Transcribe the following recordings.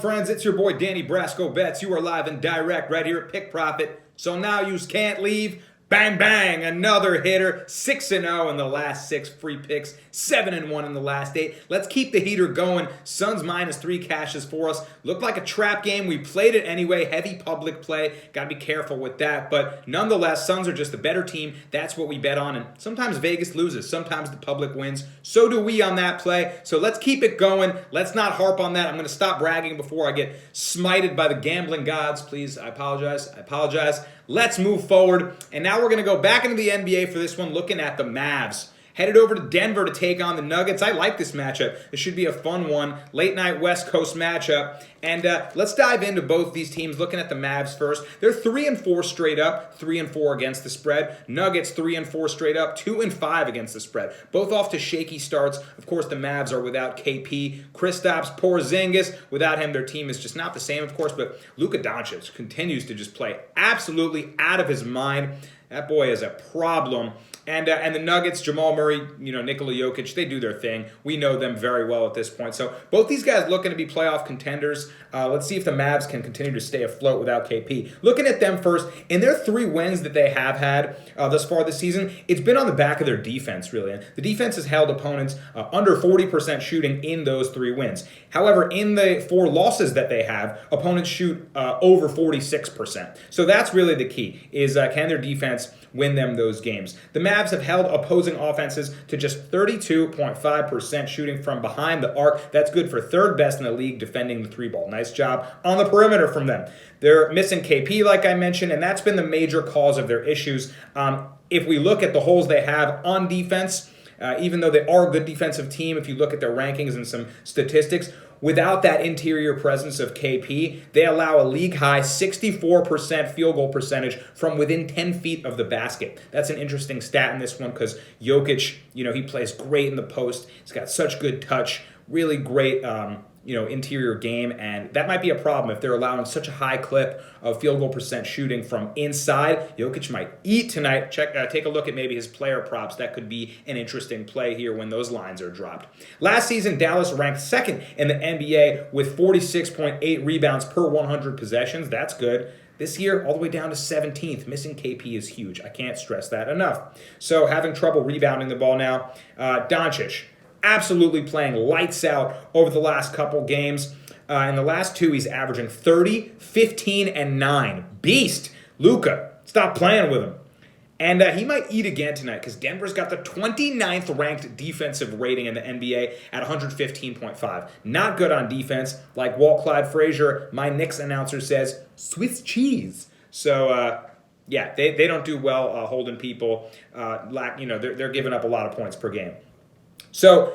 friends? It's your boy Danny Brasco Betts. You are live and direct right here at Pick Profit. So now you can't leave. Bang, bang, another hitter. 6-0 in the last 6 free picks. 7-1 in the last 8. Let's keep the heater going. Suns -3 cashes for us. Looked like a trap game. We played it anyway. Heavy public play. Got to be careful with that. But nonetheless, Suns are just a better team. That's what we bet on. And sometimes Vegas loses. Sometimes the public wins. So do we on that play. So let's keep it going. Let's not harp on that. I'm going to stop bragging before I get smited by the gambling gods. Please, I apologize. Let's move forward. And now we're going to go back into the NBA for this one, looking at the Mavs. Headed over to Denver to take on the Nuggets. I like this matchup. This should be a fun one. Late night West Coast matchup. And let's dive into both these teams. Looking at the Mavs first. They're 3-4 straight up. 3-4 against the spread. Nuggets 3-4 straight up. 2-5 against the spread. Both off to shaky starts. Of course, the Mavs are without KP. Kristaps Porzingis. Without him, their team is just not the same, of course. But Luka Doncic continues to just play absolutely out of his mind. That boy is a problem. And the Nuggets, Jamal Murray, Nikola Jokic, they do their thing. We know them very well at this point. So both these guys looking to be playoff contenders. Let's see if the Mavs can continue to stay afloat without KP. Looking at them first, in their 3 wins that they have had thus far this season, it's been on the back of their defense, really. And the defense has held opponents under 40% shooting in those 3 wins. However, in the 4 losses that they have, opponents shoot over 46%. So that's really the key, is can their defense win them those games. The Mavs have held opposing offenses to just 32.5% shooting from behind the arc. That's good for 3rd best in the league defending the 3-ball. Nice job on the perimeter from them. They're missing KP, like I mentioned, and that's been the major cause of their issues. If we look at the holes they have on defense, even though they are a good defensive team, if you look at their rankings and some statistics, without that interior presence of KP, they allow a league-high 64% field goal percentage from within 10 feet of the basket. That's an interesting stat in this one because Jokic, he plays great in the post. He's got such good touch, really great interior game, and that might be a problem if they're allowing such a high clip of field goal percent shooting from inside. Jokic might eat tonight. Take a look at maybe his player props. That could be an interesting play here when those lines are dropped. Last season, Dallas ranked 2nd in the NBA with 46.8 rebounds per 100 possessions. That's good. This year, all the way down to 17th. Missing KP is huge. I can't stress that enough. So having trouble rebounding the ball now. Doncic, absolutely playing lights out over the last couple games. In the last 2, he's averaging 30, 15, and 9. Beast. Luka, stop playing with him. And he might eat again tonight because Denver's got the 29th ranked defensive rating in the NBA at 115.5. Not good on defense. Like Walt Clyde Frazier, my Knicks announcer says, Swiss cheese. So, they don't do well holding people. They're giving up a lot of points per game. So,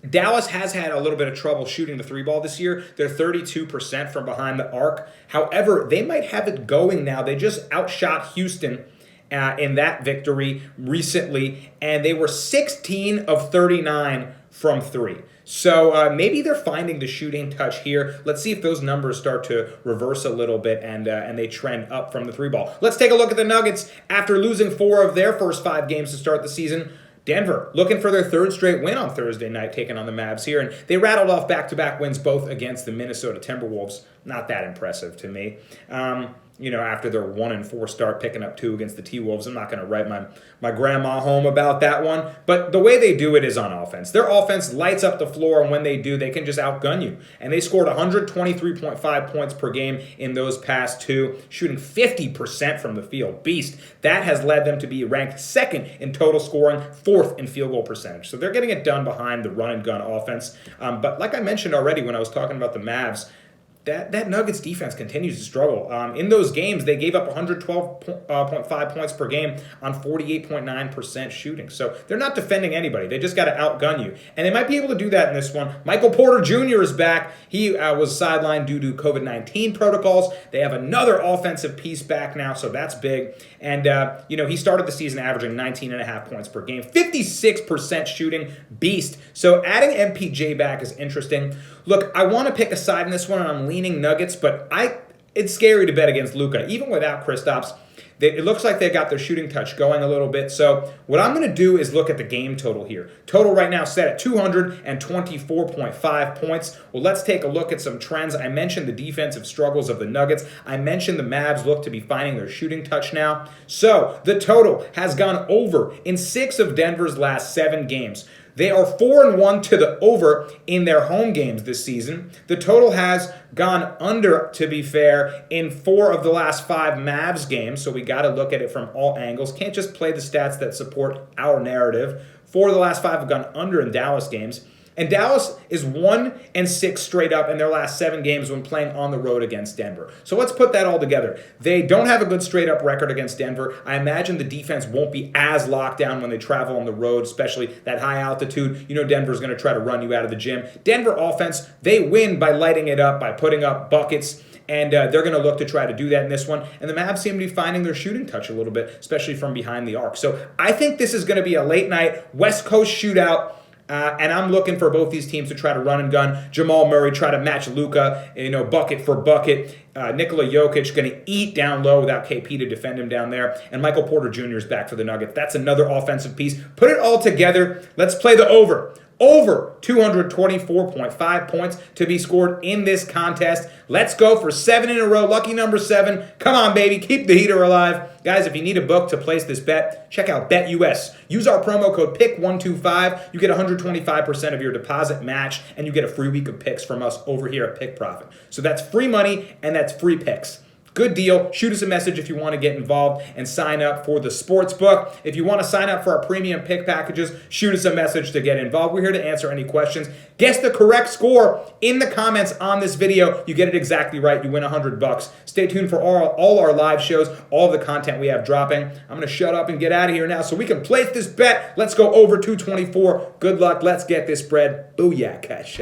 Dallas has had a little bit of trouble shooting the 3-ball this year. They're 32% from behind the arc. However, they might have it going now. They just outshot Houston in that victory recently, and they were 16 of 39 from 3. So maybe they're finding the shooting touch here. Let's see if those numbers start to reverse a little bit and they trend up from the 3-ball. Let's take a look at the Nuggets. After losing 4 of their first 5 games to start the season, Denver looking for their 3rd straight win on Thursday night, taking on the Mavs here. And they rattled off back-to-back wins both against the Minnesota Timberwolves. Not that impressive to me. After their 1-4 start, picking up 2 against the T-Wolves. I'm not going to write my grandma home about that one. But the way they do it is on offense. Their offense lights up the floor, and when they do, they can just outgun you. And they scored 123.5 points per game in those past 2, shooting 50% from the field. Beast. That has led them to be ranked 2nd in total scoring, 4th in field goal percentage. So they're getting it done behind the run-and-gun offense. But like I mentioned already when I was talking about the Mavs, that Nuggets defense continues to struggle. In those games, they gave up 112.5 points per game on 48.9% shooting. So they're not defending anybody. They just got to outgun you. And they might be able to do that in this one. Michael Porter Jr. is back. He was sidelined due to COVID-19 protocols. They have another offensive piece back now, so that's big. And, he started the season averaging 19.5 points per game, 56% shooting, beast. So adding MPJ back is interesting. Look, I want to pick a side in this one, and I'm leaning Nuggets, but it's scary to bet against Luka. Even without Kristaps, it looks like they got their shooting touch going a little bit. So what I'm going to do is look at the game total here. Total right now set at 224.5 points. Well, let's take a look at some trends. I mentioned the defensive struggles of the Nuggets. I mentioned the Mavs look to be finding their shooting touch now. So the total has gone over in 6 of Denver's last 7 games. They are 4-1 to the over in their home games this season. The total has gone under, to be fair, in 4 of the last 5 Mavs games. So we got to look at it from all angles. Can't just play the stats that support our narrative. 4 of the last 5 have gone under in Dallas games. And Dallas is 1-6 straight up in their last 7 games when playing on the road against Denver. So let's put that all together. They don't have a good straight up record against Denver. I imagine the defense won't be as locked down when they travel on the road, especially that high altitude. You know Denver's going to try to run you out of the gym. Denver offense, they win by lighting it up, by putting up buckets. And they're going to look to try to do that in this one. And the Mavs seem to be finding their shooting touch a little bit, especially from behind the arc. So I think this is going to be a late night West Coast shootout. And I'm looking for both these teams to try to run and gun. Jamal Murray try to match Luka, bucket for bucket. Nikola Jokic going to eat down low without KP to defend him down there. And Michael Porter Jr. is back for the Nuggets. That's another offensive piece. Put it all together. Let's play the over. Over 224.5 points to be scored in this contest. Let's go for 7 in a row. Lucky number 7. Come on, baby. Keep the heater alive. Guys, if you need a book to place this bet, check out BETUS. Use our promo code PICK125. You get 125% of your deposit match, and you get a free week of picks from us over here at Pick Profit. So that's free money, and that's free picks. Good deal. Shoot us a message if you want to get involved and sign up for the sportsbook. If you want to sign up for our premium pick packages, shoot us a message to get involved. We're here to answer any questions. Guess the correct score in the comments on this video. You get it exactly right. You win $100. Stay tuned for all our live shows, all the content we have dropping. I'm going to shut up and get out of here now so we can place this bet. Let's go over 224. Good luck. Let's get this spread. Booyah, cash.